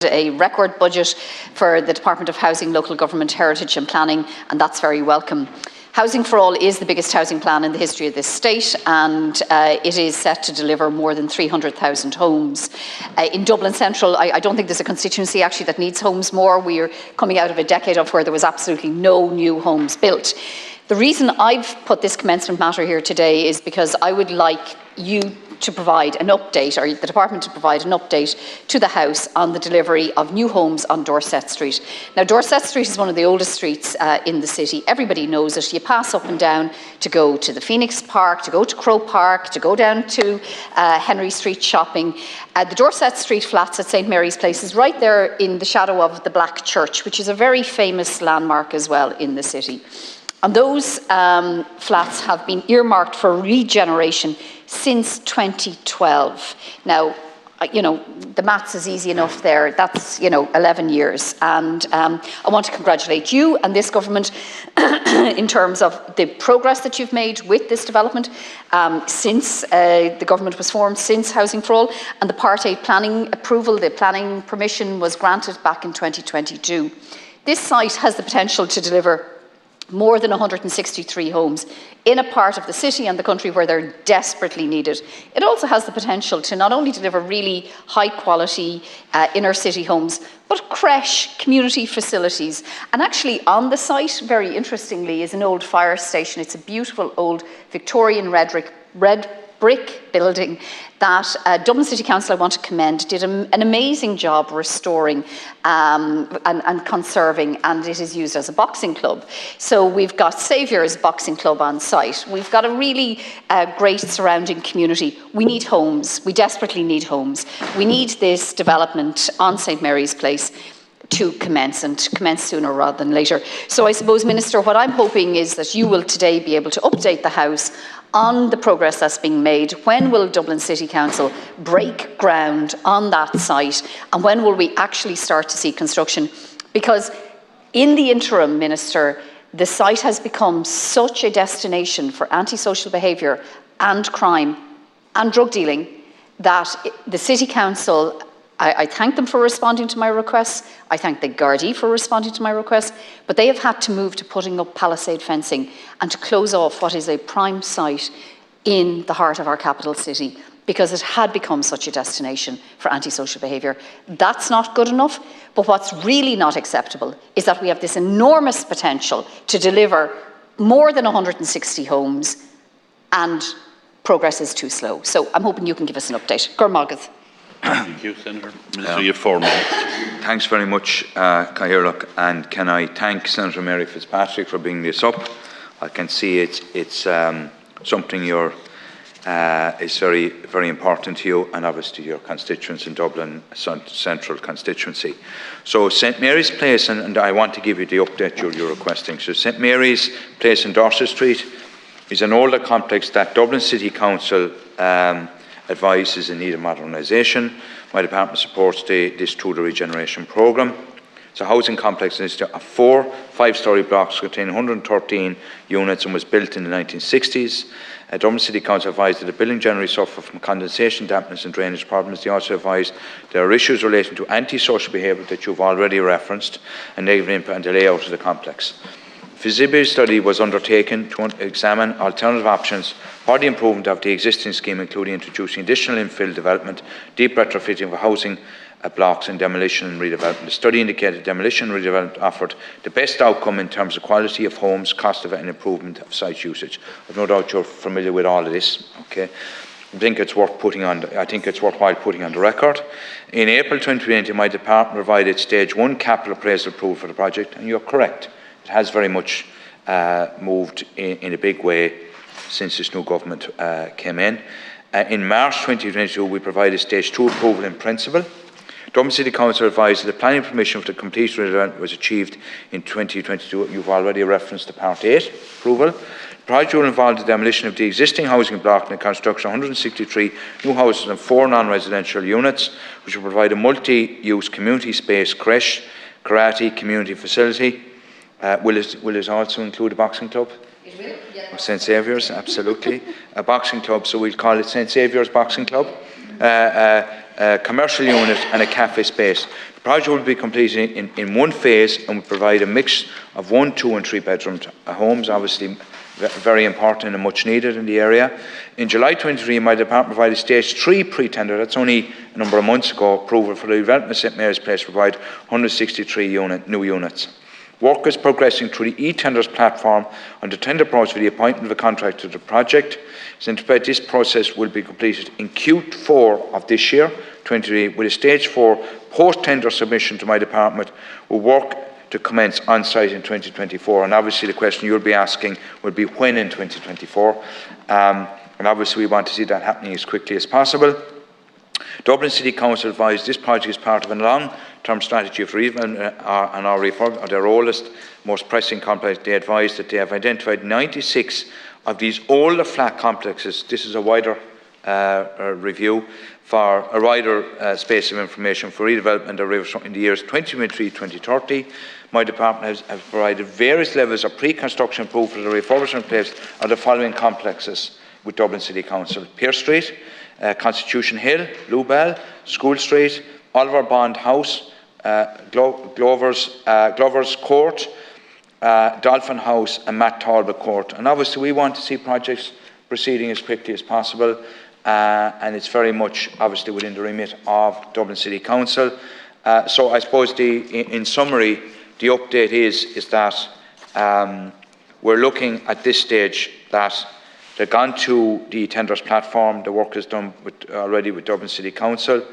a record budget for the Department of Housing, Local Government, Heritage and Planning, and that's very welcome. Housing for All is the biggest housing plan in the history of this state, and it is set to deliver more than 300,000 homes. In Dublin Central, I don't think there's a constituency actually that needs homes more. We are coming out of a decade of where there was absolutely no new homes built. The reason I've put this commencement matter here today is because I would like you to provide an update, or the department to provide an update to the House on the delivery of new homes on Dorset Street. Now, Dorset Street is one of the oldest streets in the city. Everybody knows it. You pass up and down to go to the Phoenix Park, to go to Crow Park, to go down to Henry Street shopping. The Dorset Street flats at St Mary's Place is right there in the shadow of the Black Church, which is a very famous landmark as well in the city. And those flats have been earmarked for regeneration since 2012. Now, the maths is easy enough there. That's, 11 years. And I want to congratulate you and this government in terms of the progress that you've made with this development since the government was formed, since Housing for All, and the Part 8 planning approval, the planning permission was granted back in 2022. This site has the potential to deliver more than 163 homes in a part of the city and the country where they're desperately needed. It also has the potential to not only deliver really high quality inner city homes, but creche, community facilities. And actually on the site, very interestingly, is an old fire station. It's a beautiful old Victorian red brick building that Dublin City Council, I want to commend, did an amazing job restoring and conserving, and it is used as a boxing club. So we've got Saviour's Boxing Club on site. We've got a really great surrounding community. We need homes. We desperately need homes. We need this development on St Mary's Place to commence, and to commence sooner rather than later. So I suppose, Minister, what I'm hoping is that you will today be able to update the House on the progress that's being made. When will Dublin City Council break ground on that site, and when will we actually start to see construction? Because in the interim, Minister, the site has become such a destination for antisocial behaviour and crime and drug dealing that the City Council, I thank them for responding to my requests. I thank the Gardaí for responding to my requests, but they have had to move to putting up palisade fencing and to close off what is a prime site in the heart of our capital city, because it had become such a destination for antisocial behaviour. That's not good enough, but what's really not acceptable is that we have this enormous potential to deliver more than 160 homes, and progress is too slow. So I'm hoping you can give us an update. Gormagad. Thank you, Senator. Minister, you have 4 minutes. Thanks very much, Cathaoirleach, and can I thank Senator Mary Fitzpatrick for bringing this up. I can see it's something is very, very important to you, and obviously your constituents in Dublin Central constituency. So St Mary's Place, and I want to give you the update you're requesting. So St Mary's Place in Dorset Street is an older complex that Dublin City Council advises in need of modernisation. My department supports this through the regeneration programme. It's a housing complex that is of 4 5-storey blocks containing 113 units and was built in the 1960s. Dublin City Council advised that the building generally suffered from condensation, dampness and drainage problems. They also advised there are issues relating to antisocial behaviour that you've already referenced and negative impact on the layout of the complex. Feasibility study was undertaken to examine alternative options for the improvement of the existing scheme, including introducing additional infill development, deep retrofitting of housing blocks and demolition and redevelopment. The study indicated demolition and redevelopment offered the best outcome in terms of quality of homes, cost of it and improvement of site usage. I've no doubt you're familiar with all of this. Okay. I think it's worthwhile putting on the record. In April 2020, my department provided stage 1 capital appraisal approval for the project, and you're correct. It has very much moved in a big way since this new government came in. In March 2022, we provided stage 2 approval in principle. Dublin City Council advised that the planning permission for the complete redevelopment was achieved in 2022. You've already referenced the Part 8 approval. The project will involve the demolition of the existing housing block and the construction of 163 new houses and 4 non-residential units, which will provide a multi-use community space, creche, karate, community facility. Will it also include a boxing club? It will, yeah. St Saviour's, absolutely. A boxing club, so we'll call it St Saviour's Boxing Club. A commercial unit and a cafe space. The The project will be completed in one phase and will provide a mix of 1, 2 and 3 bedroom homes, obviously very important and much needed in the area. In July 23, my department provided stage 3 pre-tender, that's only a number of months ago, approval for the development of St Mary's Place to provide 163 new units. Work is progressing through the e-tenders platform on the tender process for the appointment of a contractor to the project. It's anticipated this process will be completed in Q4 of this year, 23, with a stage 4 post-tender submission to my department will work to commence on-site in 2024. And obviously the question you'll be asking will be when in 2024. And obviously we want to see that happening as quickly as possible. Dublin City Council advised this project is part of a long-term strategy for our reform of their oldest, most pressing complex. They advised that they have identified 96 of these older flat complexes. This is a wider review for a wider space of information for redevelopment of rivers in the years 2023-2030. My department has provided various levels of pre-construction proof for the refurbishment place of the following complexes with Dublin City Council: Pearse Street, Constitution Hill, Bluebell, School Street, Oliver Bond House, Glover's Court, Dolphin House and Matt Talbot Court. And obviously we want to see projects proceeding as quickly as possible, and it's very much obviously within the remit of Dublin City Council. So I suppose in summary, the update is that we're looking at this stage that they've gone to the tenders platform. The work is done already with Dublin City Council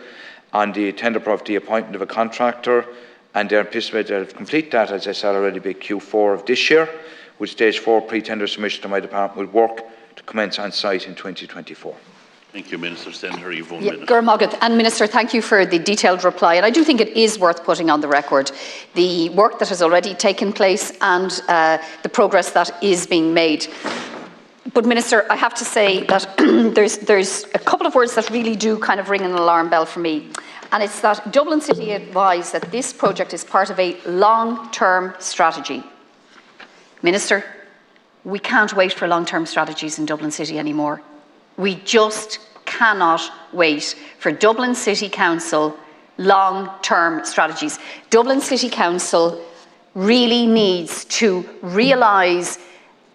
on the tender of the appointment of a contractor, and they're anticipated to complete that, as I said already, by Q4 of this year, with stage 4 pre-tender submission to my department will work to commence on site in 2024. Thank you, Minister. Senator, you've 1 Yeah, minute. Gurmagad. And Minister, thank you for the detailed reply. And I do think it is worth putting on the record the work that has already taken place and the progress that is being made. But Minister, I have to say that there's a couple of words that really do kind of ring an alarm bell for me. And it's that Dublin City advised that this project is part of a long-term strategy. Minister, we can't wait for long-term strategies in Dublin City anymore. We just cannot wait for Dublin City Council long-term strategies. Dublin City Council really needs to realise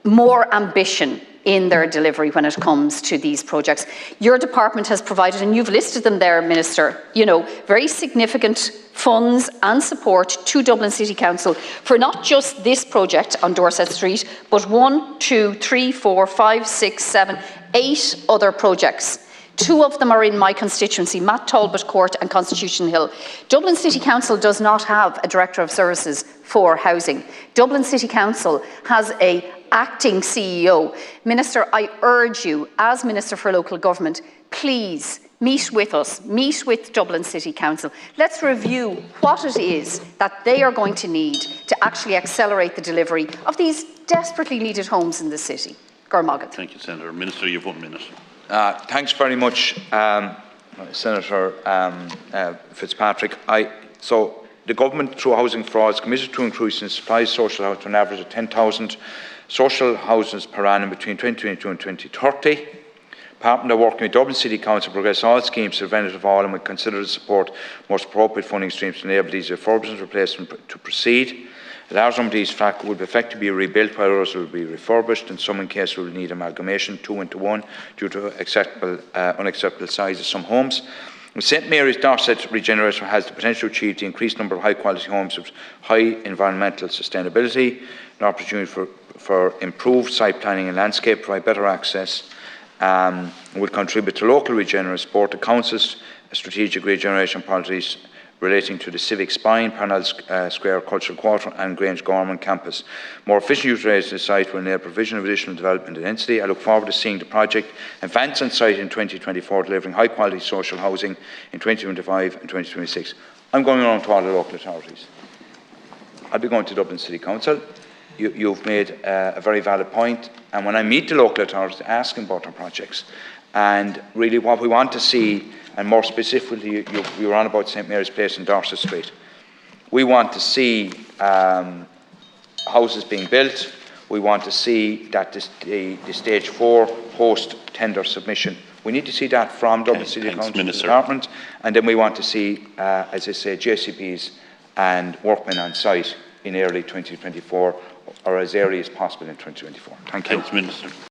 more ambition in their delivery when it comes to these projects. Your department has provided, and you've listed them there, Minister, very significant funds and support to Dublin City Council for not just this project on Dorset Street, but 1, 2, 3, 4, 5, 6, 7, 8 other projects. 2 of them are in my constituency, Matt Talbot Court and Constitution Hill. Dublin City Council does not have a Director of Services for Housing. Dublin City Council has an acting CEO. Minister, I urge you, as Minister for Local Government, please meet with us, meet with Dublin City Council. Let's review what it is that they are going to need to actually accelerate the delivery of these desperately needed homes in the city. Gurmagad. Thank you, Senator. Minister, you've 1 minute. Thanks very much, Senator Fitzpatrick. So the government, through Housing for All, is committed to increasing supply of social housing to an average of 10,000 social houses per annum between 2022 and 2030. Department are working with Dublin City Council to progress all schemes to preventative all, and will consider to support most appropriate funding streams to enable these refurbishment replacement to proceed. A large number of these flats will effectively be rebuilt, while others will be refurbished, and some in cases will need amalgamation 2 into 1 due to unacceptable size of some homes. St Mary's Dorset regeneration has the potential to achieve the increased number of high-quality homes with high environmental sustainability, an opportunity for improved site planning and landscape, provide better access, will contribute to local regeneration, support the Council's strategic regeneration policies relating to the Civic Spine, Parnell Square Cultural Quarter and Grange Gorman Campus. More efficient utilisation of the site will enable provision of additional development and density. I look forward to seeing the project advance on site in 2024, delivering high quality social housing in 2025 and 2026. I'm going around to all the local authorities. I'll be going to Dublin City Council. You've made a very valid point, and when I meet the local authorities, ask them about our projects. And really what we want to see, and more specifically, you were on about St Mary's Place and Dorset Street. We want to see houses being built. We want to see that the stage 4 post-tender submission We need to see that from Dublin Okay, City thanks, Council Minister. Department, and then we want to see, as I say, JCBs and workmen on site in early 2024, or as early as possible in 2024. Thank you. Thanks, Minister.